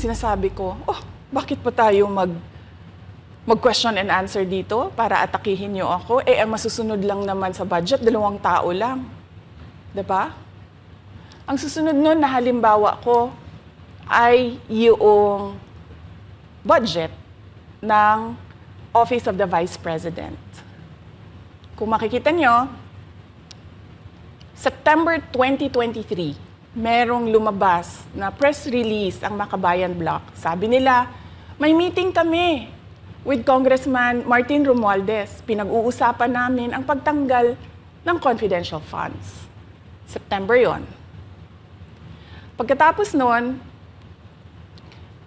sinasabi ko, bakit pa tayo mag-question and answer dito para atakihin niyo ako? Ang masusunod lang naman sa budget, 2 tao lang. Diba? Ang susunod nun na halimbawa ko ay yung budget ng Office of the Vice President. Kung makikita nyo, September 2023, merong lumabas na press release ang Makabayan Bloc. Sabi nila, may meeting kami with Congressman Martin Romualdez. Pinag-uusapan namin ang pagtanggal ng confidential funds. September yon. Pagkatapos noon,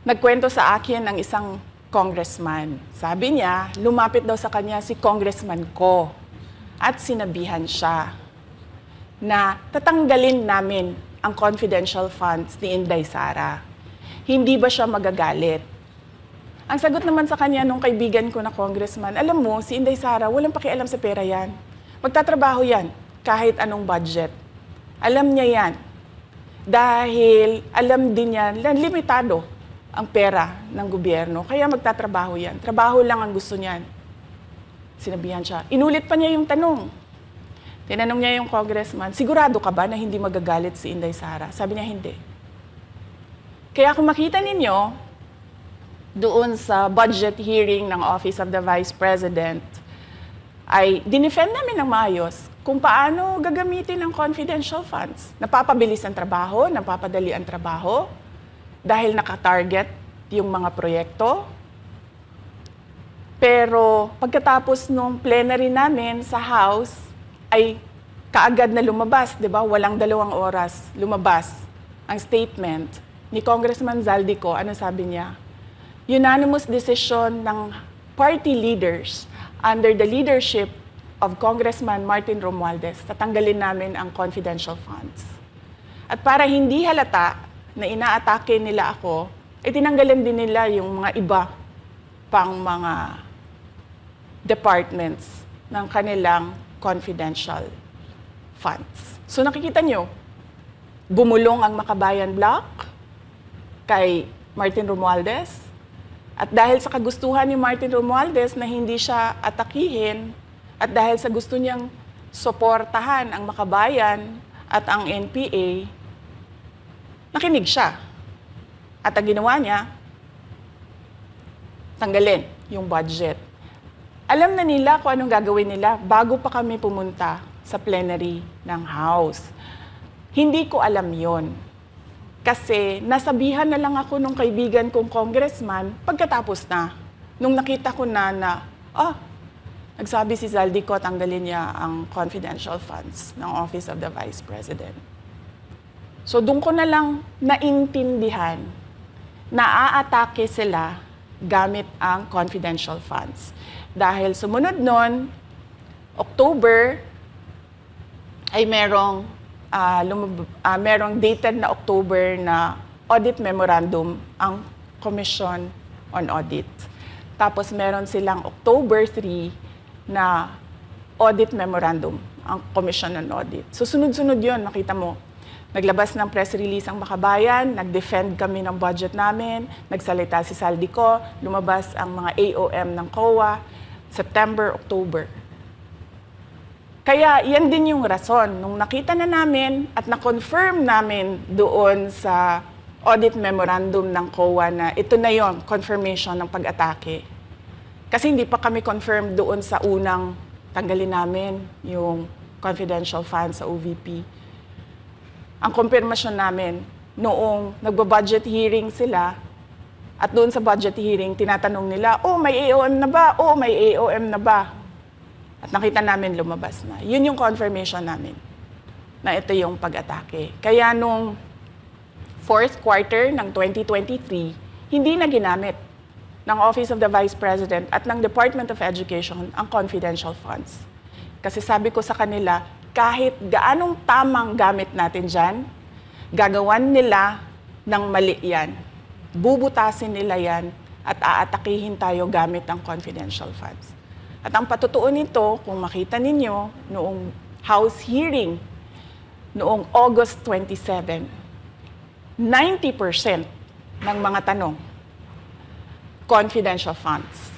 nagkwento sa akin ng isang congressman. Sabi niya, lumapit daw sa kanya si Congressman Ko at sinabihan siya na tatanggalin namin ang confidential funds ni Inday Sara. Hindi ba siya magagalit? Ang sagot naman sa kanya nung kaibigan ko na congressman, alam mo, si Inday Sara, walang pakialam sa pera yan. Magtatrabaho yan kahit anong budget. Alam niya yan. Dahil alam din niya na limitado ang pera ng gobyerno. Kaya magtatrabaho yan. Trabaho lang ang gusto niyan. Sinabihan siya. Inulit pa niya yung tanong. Tinanong niya yung congressman, sigurado ka ba na hindi magagalit si Inday Sara? Sabi niya, hindi. Kaya kung makita ninyo, doon sa budget hearing ng Office of the Vice President, ay dinefend namin ng maayos kung paano gagamitin ang confidential funds. Napapabilis ang trabaho, napapadali ang trabaho, dahil nakatarget yung mga proyekto. Pero pagkatapos nung plenary namin sa House, ay kaagad na lumabas, di ba? Walang 2 oras lumabas ang statement ni Congressman Zaldico. Ano sabi niya? Unanimous decision ng party leaders under the leadership of Congressman Martin Romualdez, tatanggalin namin ang confidential funds. At para hindi halata na inaatake nila ako, tinanggalan din nila yung mga iba pang mga departments ng kanilang confidential funds. So nakikita nyo, bumulong ang Makabayan Bloc kay Martin Romualdez. At dahil sa kagustuhan ni Martin Romualdez na hindi siya atakihin, at dahil sa gusto niyang suportahan ang Makabayan at ang NPA, nakinig siya. At ang ginawa niya, tanggalin yung budget. Alam na nila kung anong gagawin nila bago pa kami pumunta sa plenary ng House. Hindi ko alam yon. Kasi nasabihan na lang ako nung kaibigan kong congressman pagkatapos na. Nung nakita ko na nagsabi si Zaldico, tanggalin niya ang confidential funds ng Office of the Vice President. So doon ko na lang naintindihan na aatake sila gamit ang confidential funds. Dahil sumunod nun, October, ay merong dated na October na audit memorandum ang Commission on Audit. Tapos meron silang October 3 na audit memorandum ang Commission on Audit. So sunod-sunod yun, nakita mo. Naglabas ng press release ang Makabayan, nag-defend kami ng budget namin, nagsalita si Zaldico, lumabas ang mga AOM ng COA, September, October. Kaya yan din yung rason. Nung nakita na namin at na-confirm namin doon sa audit memorandum ng COA na ito na yon, confirmation ng pag-atake. Kasi hindi pa kami confirm doon sa unang tanggalin namin yung confidential funds sa OVP. Ang confirmation namin, noong nagba-budget hearing sila, at doon sa budget hearing, tinatanong nila, may AOM na ba? May AOM na ba? At nakita namin lumabas na. Yun yung confirmation namin na ito yung pag-atake. Kaya nung 4th quarter ng 2023, hindi na ginamit ng Office of the Vice President at ng Department of Education ang confidential funds. Kasi sabi ko sa kanila, kahit gaanong tamang gamit natin dyan, gagawan nila ng mali yan. Bubutasin nila yan at aatakihin tayo gamit ang confidential funds. At ang patutuo nito, kung makita ninyo, noong House hearing, noong August 27, 90% ng mga tanong. Confidential funds.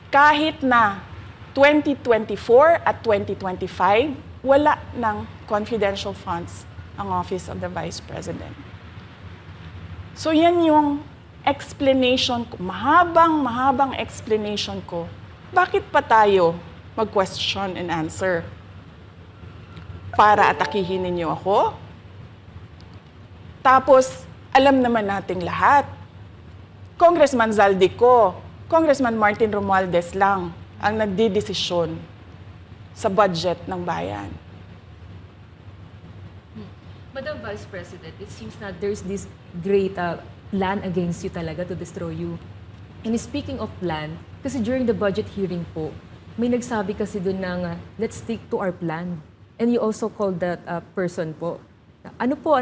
Kahit na 2024 at 2025, wala ng confidential funds ang Office of the Vice President. So yan yung explanation ko, mahabang explanation ko. Bakit pa tayo mag-question and answer? Para atakihin ninyo ako? Tapos, alam naman nating lahat. Congressman Zaldico, Congressman Martin Romualdez lang ang nagdidesisyon sa budget ng bayan. Madam Vice President, it seems that there's this great plan against you talaga to destroy you. And speaking of plan, kasi during the budget hearing po, may nagsabi kasi doon ng let's stick to our plan. And you also called that person po. Ano po,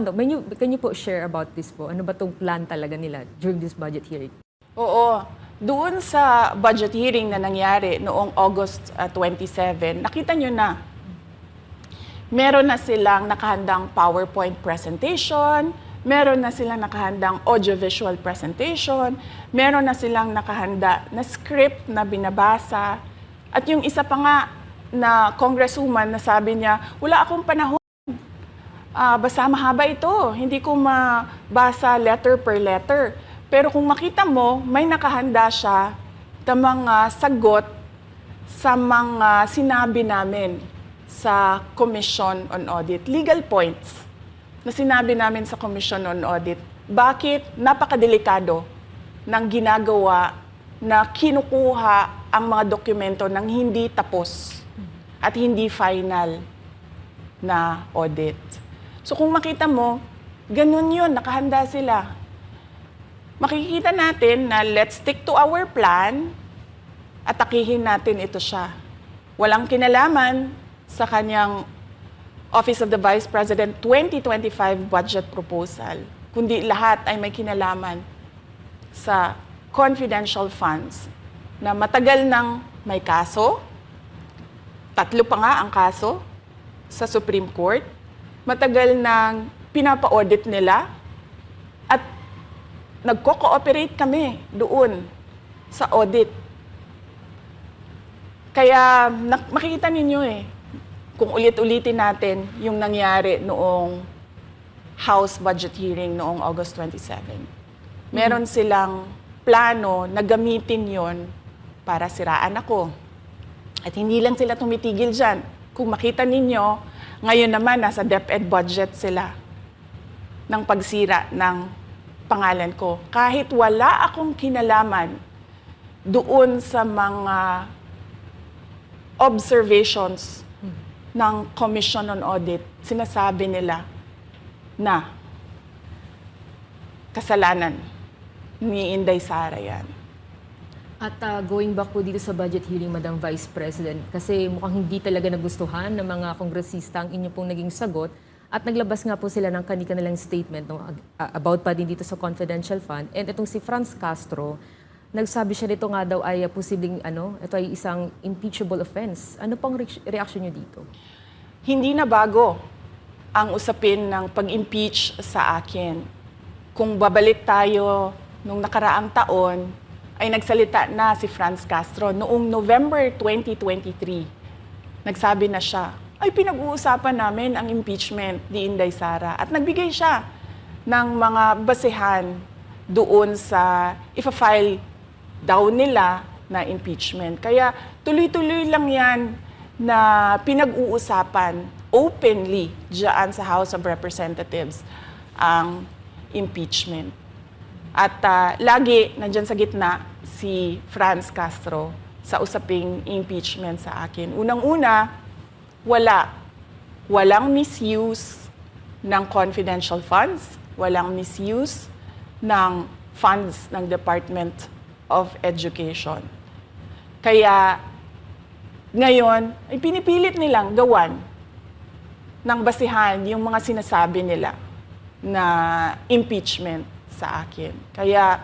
can you po share about this po? Ano ba tong plan talaga nila during this budget hearing? Oo. Doon sa budget hearing na nangyari noong August 27, nakita nyo na. Meron na silang nakahandang PowerPoint presentation, meron na silang nakahandang audiovisual presentation, meron na silang nakahanda na script na binabasa. At yung isa pa nga na congresswoman na sabi niya, wala akong panahon. Basta mahaba ito. Hindi ko mabasa letter per letter. Pero kung makita mo, may nakahanda siya na mga sagot sa mga sinabi namin sa Commission on Audit. Legal points na sinabi namin sa Commission on Audit. Bakit napakadelikado ng ginagawa na kinukuha ang mga dokumento ng hindi tapos at hindi final na audit. So kung makita mo, ganun yun, nakahanda sila. Makikita natin na let's stick to our plan at atakihin natin ito siya. Walang kinalaman sa kanyang Office of the Vice President 2025 budget proposal, kundi lahat ay may kinalaman sa confidential funds na matagal nang may kaso. 3 pa nga ang kaso sa Supreme Court. Matagal nang pinapa-audit nila at nagko-cooperate kami doon sa audit. Kaya makikita ninyo kung ulit-ulitin natin yung nangyari noong House budget hearing noong August 27. Meron silang plano na gamitin yon para siraan ako. At hindi lang sila tumitigil dyan. Kung makita ninyo, ngayon naman nasa DepEd budget sila ng pagsira ng pangalan ko. Kahit wala akong kinalaman doon sa mga observations ng Commission on Audit, sinasabi nila na kasalanan ni Inday Sara yan. At going back po dito sa budget hearing, Madam Vice President, kasi mukhang hindi talaga nagustuhan ng mga kongresista ang inyo pong naging sagot at naglabas nga po sila ng kanilang statement about pa din dito sa confidential fund. And itong si Franz Castro, nagsabi siya dito nga daw ay posibleng ito ay isang impeachable offense. Ano pang reaction niyo dito? Hindi na bago ang usapin ng pag-impeach sa akin. Kung babalik tayo nung nakaraang taon, ay nagsalita na si Franz Castro noong November 2023. Nagsabi na siya, ay pinag-uusapan namin ang impeachment ni Inday Sara. At nagbigay siya ng mga basehan doon sa ifa-file daw nila na impeachment. Kaya tuloy-tuloy lang yan na pinag-uusapan openly diyan sa House of Representatives ang impeachment. At lagi nandyan sa gitna si Franz Castro sa usaping impeachment sa akin. Unang-una, walang misuse ng confidential funds, walang misuse ng funds ng Department of Education. Kaya ngayon, ay pinipilit nilang gawan ng basihan yung mga sinasabi nila na impeachment sa akin. Kaya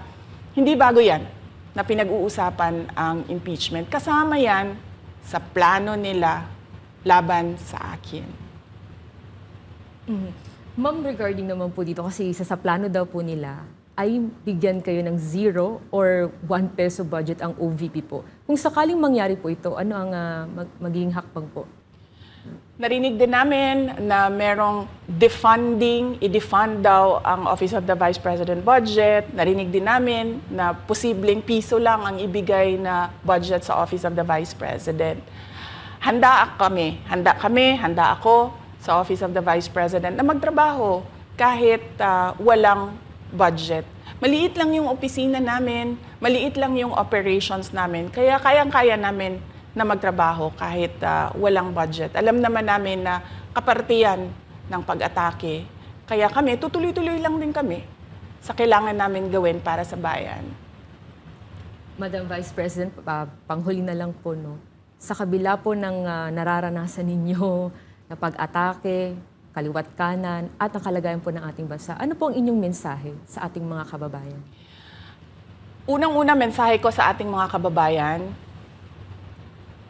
hindi bago yan na pinag-uusapan ang impeachment. Kasama yan sa plano nila laban sa akin. Ma'am, regarding naman po dito, kasi sa plano daw po nila ay bigyan kayo ng 0 or 1 peso budget ang OVP po. Kung sakaling mangyari po ito, ano ang magiging hakbang po? Narinig din namin na merong defunding, i-defund daw ang Office of the Vice President budget. Narinig din namin na posibleng piso lang ang ibigay na budget sa Office of the Vice President. Handa ako sa Office of the Vice President na magtrabaho kahit walang budget. Maliit lang yung opisina namin, maliit lang yung operations namin, kaya kayang-kaya namin na magtrabaho kahit walang budget. Alam naman namin na kapartiyan ng pag-atake. Kaya kami, tutuloy-tuloy lang din kami sa kailangan namin gawin para sa bayan. Madam Vice President, panghuli na lang po, no? Sa kabila po ng nararanasan ninyo na pag-atake, kaliwat kanan, at ang kalagayan po ng ating bansa, ano po ang inyong mensahe sa ating mga kababayan? Unang-una mensahe ko sa ating mga kababayan,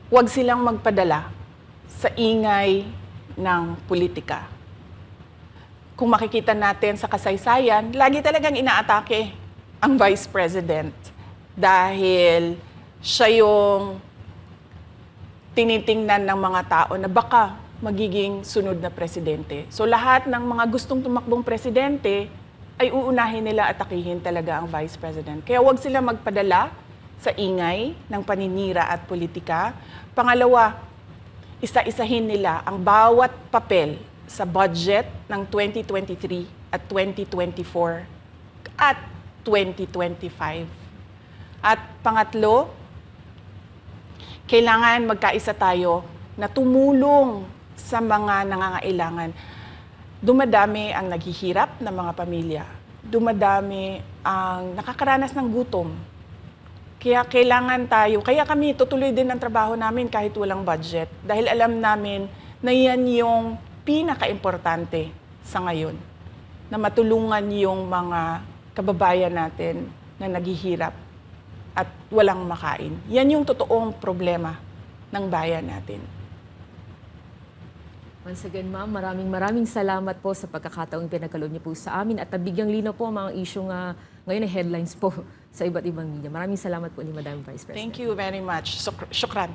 huwag silang magpadala sa ingay ng politika. Kung makikita natin sa kasaysayan, lagi talagang inaatake ang Vice President dahil siya yung tinitingnan ng mga tao na baka magiging sunod na presidente. So lahat ng mga gustong tumakbong presidente ay uunahin nila atakihin talaga ang Vice President. Kaya huwag sila magpadala sa ingay ng paninira at politika. Pangalawa, isa-isahin nila ang bawat papel sa budget ng 2023 at 2024 at 2025. At pangatlo, kailangan magkaisa tayo na tumulong sa mga nangangailangan. Dumadami ang naghihirap na mga pamilya. Dumadami ang nakakaranas ng gutom. Kaya kaya kami tutuloy din ang trabaho namin kahit walang budget. Dahil alam namin na yan yung pinaka-importante sa ngayon. Na matulungan yung mga kababayan natin na naghihirap at walang makain. Yan yung totoong problema ng bayan natin. Once again, ma'am, maraming salamat po sa pagkakataong pinagkaloob niyo po sa amin at nabigyang linaw po ang mga isyong ngayon na headlines po sa iba't ibang media. Maraming salamat po ni Madam Vice President. Thank you very much. Shukran.